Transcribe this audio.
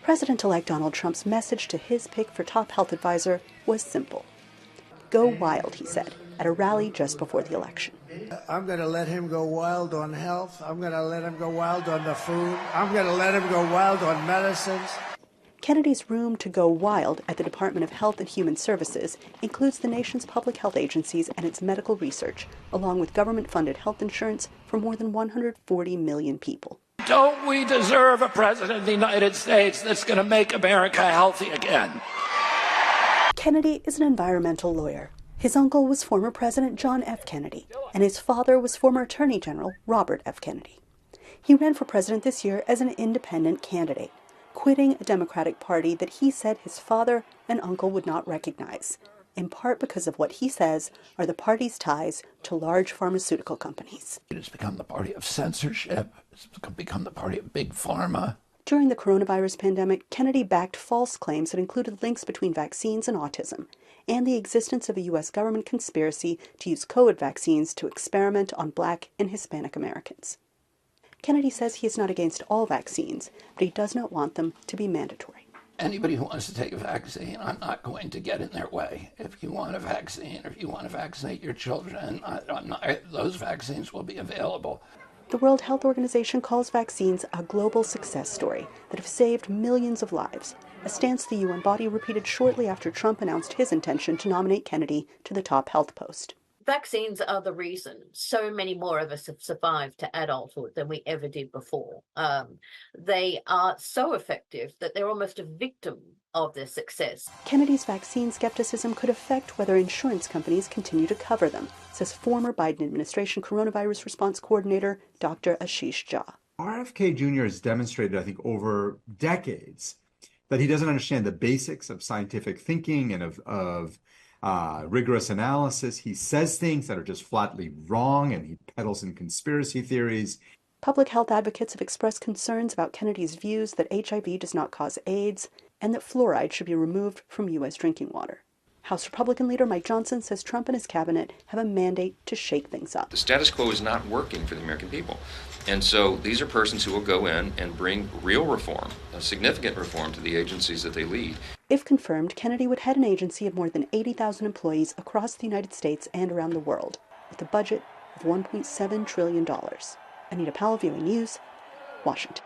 President-elect Donald Trump's message to his pick for top health advisor was simple. Go wild, he said, at a rally just before the election. I'm going to let him go wild on health. I'm going to let him go wild on the food. I'm going to let him go wild on medicines. Kennedy's room to go wild at the Department of Health and Human Services includes the nation's public health agencies and its medical research, along with government-funded health insurance for more than 140 million people. Don't we deserve a president of the United States that's going to make America healthy again? Kennedy is an environmental lawyer. His uncle was former President John F. Kennedy, and his father was former Attorney General Robert F. Kennedy. He ran for president this year as an independent candidate, quitting a Democratic Party that he said his father and uncle would not recognize, in part because of what he says are the party's ties to large pharmaceutical companies. It has become the party of censorship. It's become the party of big pharma. During the coronavirus pandemic, Kennedy backed false claims that included links between vaccines and autism, and the existence of a U.S. government conspiracy to use COVID vaccines to experiment on Black and Hispanic Americans. Kennedy says he is not against all vaccines, but he does not want them to be mandatory. Anybody who wants to take a vaccine, I'm not going to get in their way. If you want a vaccine, or if you want to vaccinate your children, those vaccines will be available. The World Health Organization calls vaccines a global success story that have saved millions of lives, a stance the UN body repeated shortly after Trump announced his intention to nominate Kennedy to the top health post. Vaccines are the reason so many more of us have survived to adulthood than we ever did before. They are so effective that they're almost a victim of their success. Kennedy's vaccine skepticism could affect whether insurance companies continue to cover them, says former Biden administration coronavirus response coordinator Dr. Ashish Jha. RFK Jr. has demonstrated, I think, over decades that he doesn't understand the basics of scientific thinking and of rigorous analysis. He says things that are just flatly wrong, and he peddles in conspiracy theories. Public health advocates have expressed concerns about Kennedy's views that HIV does not cause AIDS and that fluoride should be removed from U.S. drinking water. House Republican leader Mike Johnson says Trump and his cabinet have a mandate to shake things up. The status quo is not working for the American people. And so these are persons who will go in and bring real reform, a significant reform to the agencies that they lead. If confirmed, Kennedy would head an agency of more than 80,000 employees across the United States and around the world, with a budget of $1.7 trillion. Anita Powell, Viewing News, Washington.